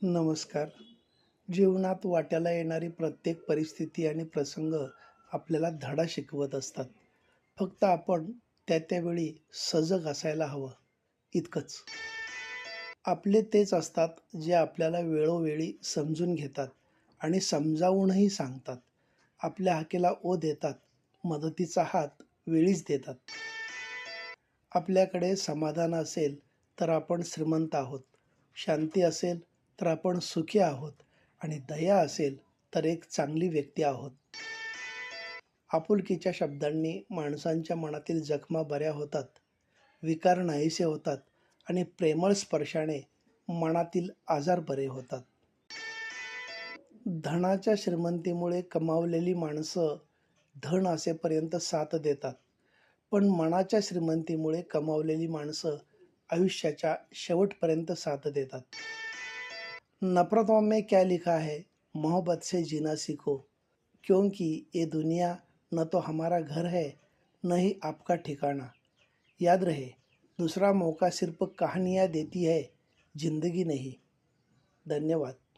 नमस्कार. जीवनात वाट्याला येणारी प्रत्येक परिस्थिती आणि प्रसंग आपल्याला धडा शिकवत असतात. फक्त आपण त्या वेळी सजग असायला हवं, इतकंच. आपले तेच असतात, जे आपल्याला वेळोवेळी समजून घेतात आणि समजावूनही सांगतात. आपल्या हाकेला ओ देतात, मदतीचा हात वेळीच देतात. आपल्याकडे समाधान असेल, तर आपण श्रीमंत आहोत. शांती असेल, तर आपण सुखी आहोत आणि दया असेल, तर एक चांगली व्यक्ती आहोत. आपुलकीच्या शब्दांनी माणसांच्या मनातील जखमा बऱ्या होतात, विकार नाहीसे होतात आणि प्रेमळ स्पर्शाने मनातील आजार बरे होतात. धनाच्या श्रीमंतीमुळे कमावलेली माणसं धन असेपर्यंत साथ देतात. पण मनाच्या श्रीमंतीमुळे कमावलेली माणसं आयुष्याच्या शेवटपर्यंत साथ देतात. नफरतों में क्या लिखा है, मोहब्बत से जीना सीखो, क्योंकि ये दुनिया न तो हमारा घर है, न ही आपका ठिकाना. याद रहे, दूसरा मौका सिर्फ कहानियाँ देती है, जिंदगी नहीं. धन्यवाद.